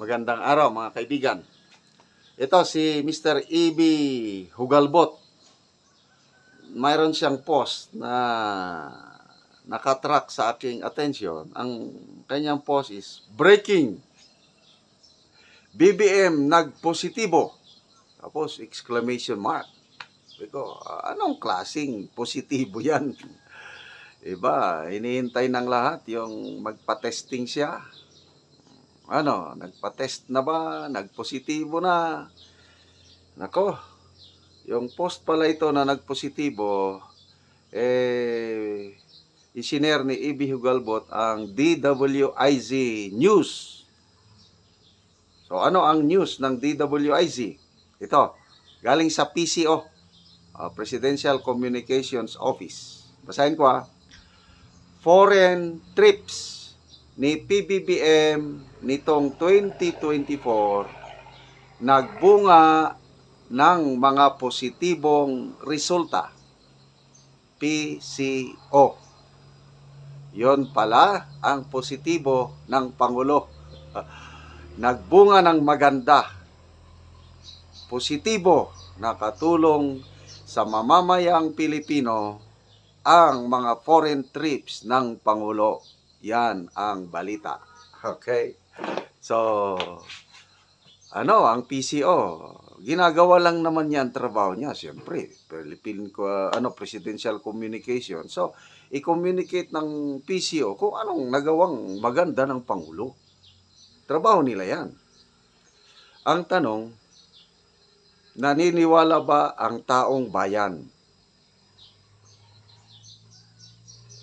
Magandang araw mga kaibigan. Ito si Mr. E.B. Hugalbot. Mayroon siyang post na nakatrack sa aking atensyon. Ang kanyang post is, Breaking! BBM nagpositibo. Tapos exclamation mark. Iko, anong klaseng positibo yan? Iba, hinihintay ng lahat yung magpa-testing siya. Nagpa-test na ba? Nagpositibo na? Nako, yung post pala ito na nagpositibo, isinare ni E.B. Hugalbot ang DWIZ News. So, ano ang news ng DWIZ? Ito, galing sa PCO, Presidential Communications Office. Basahin ko Foreign trips ni PBBM nitong 2024 nagbunga ng mga positibong resulta. PCO. Yon pala ang positibo ng Pangulo. Nagbunga ng maganda. Positibo, nakatulong sa mamamayang Pilipino ang mga foreign trips ng Pangulo. Yan ang balita. Okay? So, ang PCO, ginagawa lang naman yan trabaho niya. Siyempre, Presidential Communication. So, i-communicate ng PCO kung anong nagawang maganda ng Pangulo. Trabaho nila yan. Ang tanong, naniniwala ba ang taong bayan?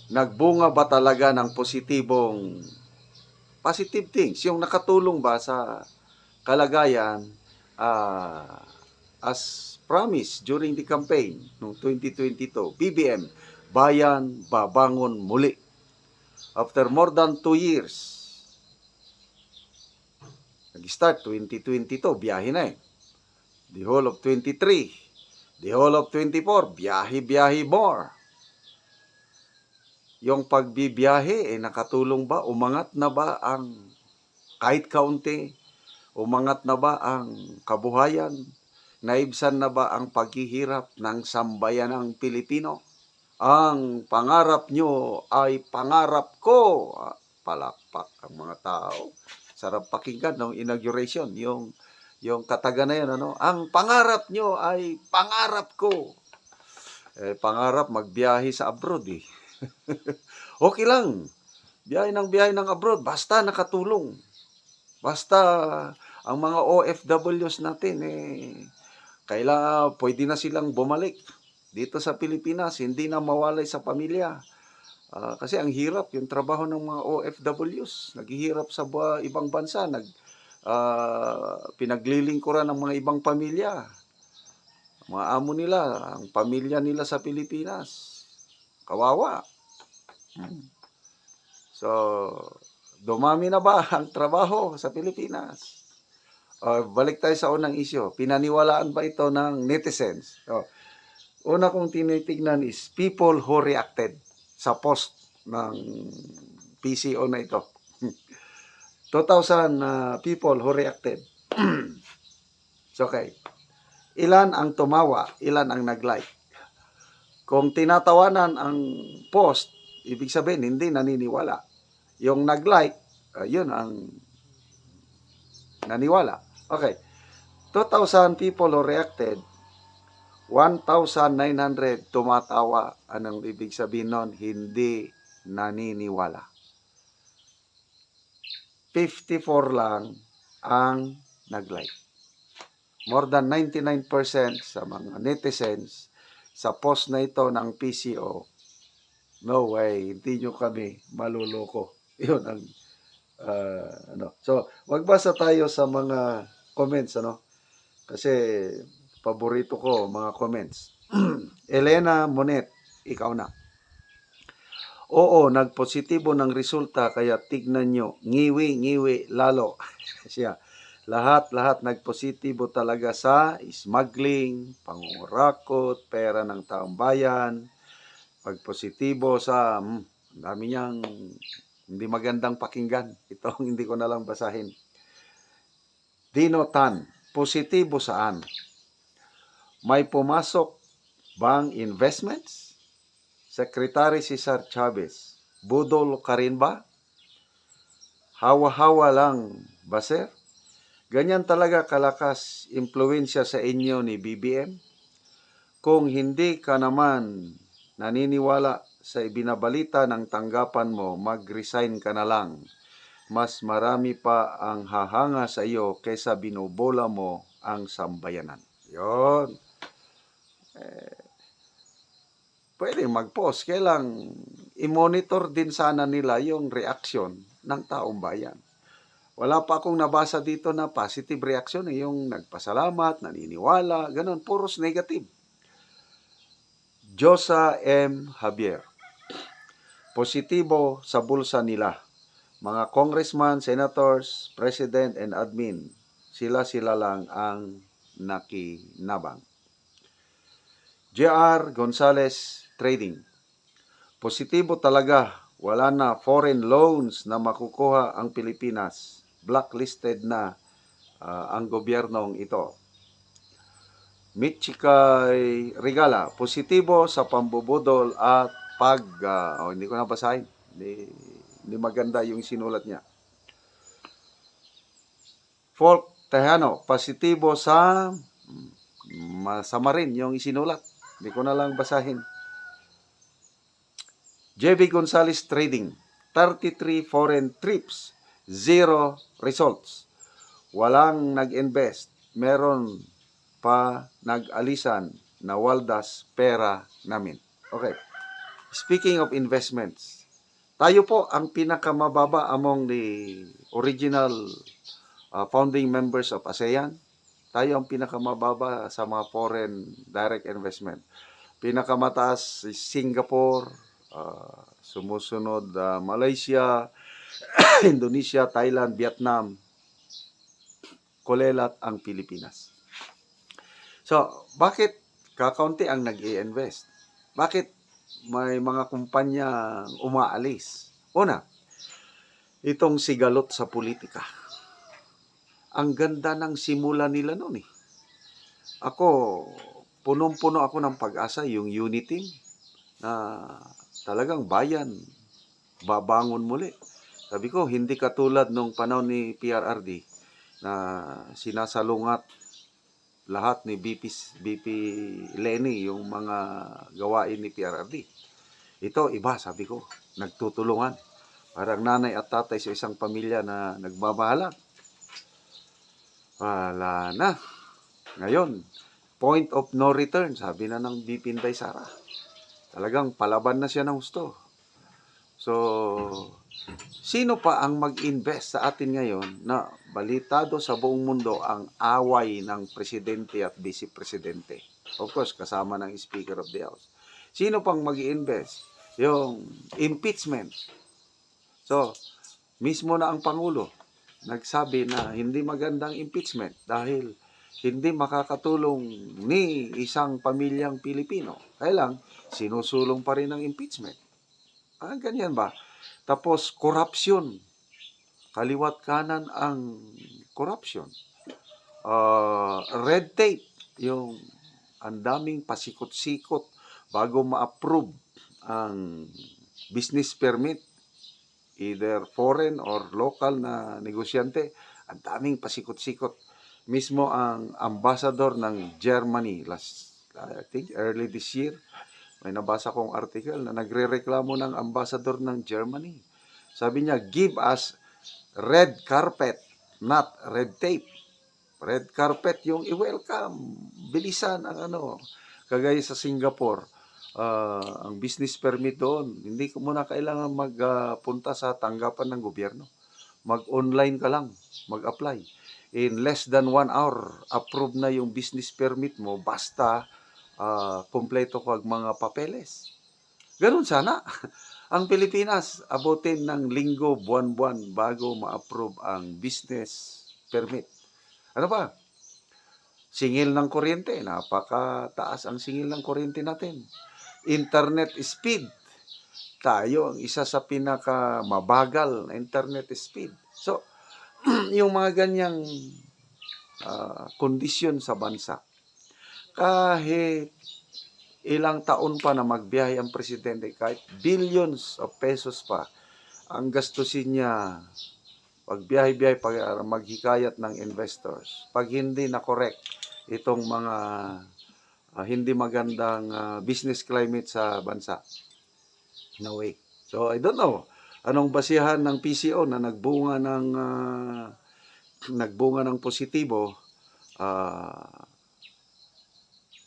Nagbunga ba talaga ng positive things? Yung nakatulong ba sa kalagayan as promised during the campaign noong 2022? BBM, bayan babangon muli. After more than 2 years, nag-start 2022, biyahe na The whole of 23, the whole of 24, biyahe more. Yung pagbibiyahe, nakatulong ba? Umangat na ba ang kahit kaunti? Umangat na ba ang kabuhayan? Naibsan na ba ang paghihirap ng sambayanang Pilipino? Ang pangarap nyo ay pangarap ko. Palakpak ang mga tao. Sarap pakinggan ng inauguration. Yung kataga na yan, Ang pangarap nyo ay pangarap ko. Pangarap magbiyahe sa abroad Okay lang. Biyahe ng abroad. Basta nakatulong. Basta ang mga OFWs natin, pwede na silang bumalik dito sa Pilipinas. Hindi na mawalay sa pamilya. Kasi ang hirap yung trabaho ng mga OFWs. Naghihirap sa ibang bansa. Pinaglilingkuran ng mga ibang pamilya. Mga amo nila, ang pamilya nila sa Pilipinas. Kawawa. So, dumami na ba ang trabaho sa Pilipinas? Balik tayo sa unang issue. Pinaniwalaan ba ito ng netizens? Una kong tinitignan is people who reacted sa post ng PCO na ito. 2,000 people who reacted. So, okay. Ilan ang tumawa? Ilan ang nag-like? Kung tinatawanan ang post, ibig sabihin, hindi naniniwala. Yung nag-like, yun ang naniwala. Okay. 2,000 people who reacted, 1,900 tumatawa. Anong ibig sabihin nun? Hindi naniniwala. 54 lang ang nag-like. More than 99% sa mga netizens sa post na ito ng PCO, no way, hindi nyo kami maluloko. Yun ang, So, magbasa tayo sa mga comments, Kasi, paborito ko mga comments. Elena Monet, ikaw na. Oo, nagpositibo ng resulta, kaya tignan nyo, ngiwi lalo. Siya, lahat nagpositibo talaga sa smuggling, pangurakot, pera ng taong bayan, pagpositibo sa, dami niyang hindi magandang pakinggan. Ito hindi ko na lang basahin. Dino Tan, positibo saan? May pumasok bang investments? Secretary Cesar Chavez, budol ka rin ba? Hawa-hawa lang ba, sir? Ganyan talaga kalakas impluensya sa inyo ni BBM? Kung hindi ka naman naniniwala sa ibinabalita ng tanggapan mo, mag-resign ka na lang. Mas marami pa ang hahanga sa iyo kaysa binubola mo ang sambayanan. Yon. Pwede mag-post. Kailang i-monitor din sana nila yung reaksyon ng taong bayan. Wala pa akong nabasa dito na positive reaction, yung nagpasalamat, naniniwala, ganun, puros negative. Josa M. Javier, positibo sa bulsa nila. Mga congressman, senators, president, and admin, sila lang ang nakinabang. J.R. Gonzalez Trading, positibo talaga. Wala na foreign loans na makukuha ang Pilipinas. Blacklisted na ang gobyernong ito. Michikay Regala, positibo sa pambubudol at hindi ko nabasahin. Hindi maganda yung sinulat niya. Folk Tejano, positibo sa masama rin yung isinulat. Hindi ko na lang basahin. JB Gonzalez Trading, 33 foreign trips, 0 results. Walang nag-invest, meron pa nag-alisan na waldas pera namin. Okay. Speaking of investments, tayo po ang pinakamababa among the original founding members of ASEAN. Tayo ang pinakamababa sa mga foreign direct investment. Pinakamataas is Singapore, sumusunod Malaysia, Indonesia, Thailand, Vietnam, kulelat ang Pilipinas. So, bakit kakaunti ang nag-i-invest? Bakit may mga kumpanya umaalis? Una, itong sigalot sa politika. Ang ganda ng simula nila noon eh. Ako, punong-puno ako ng pag-asa, yung unity na talagang bayan, babangon muli. Sabi ko, hindi katulad nung panahon ni PRRD na sinasalungat lahat ni BP Leni yung mga gawain ni PRRD. Ito, iba, sabi ko, nagtutulungan. Parang nanay at tatay sa isang pamilya na nagmamahalan. Wala na. Ngayon, point of no return, sabi na ng BP Inday Sara. Talagang palaban na siya ng gusto. So, sino pa ang mag-invest sa atin ngayon na balitado sa buong mundo ang away ng presidente at vice-presidente? Of course, kasama ng Speaker of the House. Sino pang mag-invest? Yung impeachment. So, mismo na ang Pangulo nagsabi na hindi magandang impeachment dahil hindi makakatulong ni isang pamilyang Pilipino. Kaya lang, sinusulong pa rin ang impeachment. Ganyan ba? Tapos, corruption. Kaliwat kanan ang corruption. Red tape. Yung ang daming pasikot-sikot bago ma-approve ang business permit, either foreign or local na negosyante. Ang daming pasikot-sikot. Mismo ang ambassador ng Germany I think early this year, may nabasa kong article na nagrereklamo ng ambassador ng Germany. Sabi niya, give us red carpet, not red tape. Red carpet yung i-welcome. Bilisan ang kagaya sa Singapore. Ang business permit doon, hindi ko muna kailangan magpunta sa tanggapan ng gobyerno. Mag-online ka lang, mag-apply. In less than 1 hour, approve na yung business permit mo, basta kompleto ko ang mga papeles. Ganun sana. Ang Pilipinas, abutin ng linggo, buwan-buwan bago ma-approve ang business permit. Ano ba? Singil ng kuryente. Napakataas ang singil ng kuryente natin. Internet speed. Tayo ang isa sa pinakamabagal na internet speed. So, yung mga ganyang kondisyon sa bansa. Kahit ilang taon pa na magbiyahe ang presidente, kahit billions of pesos pa ang gastusin niya pagbiyahe-biyahe, maghikayat ng investors. Pag hindi na correct itong mga hindi magandang business climate sa bansa, no way. So, I don't know. Anong basihan ng PCO na nagbunga ng positibo?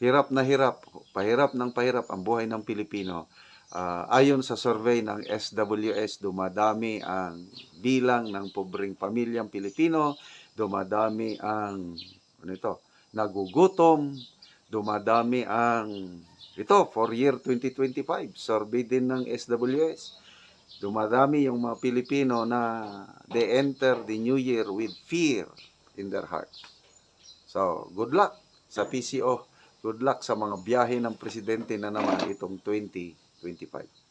Hirap na hirap, pahirap ng pahirap ang buhay ng Pilipino. Ayon sa survey ng SWS, dumadami ang bilang ng pobreng pamilyang Pilipino, dumadami ang nagugutom, dumadami ang for year 2025, survey din ng SWS. Dumadami yung mga Pilipino na they enter the new year with fear in their hearts. So, good luck sa PCO. Good luck sa mga biyahe ng presidente na naman itong 2025.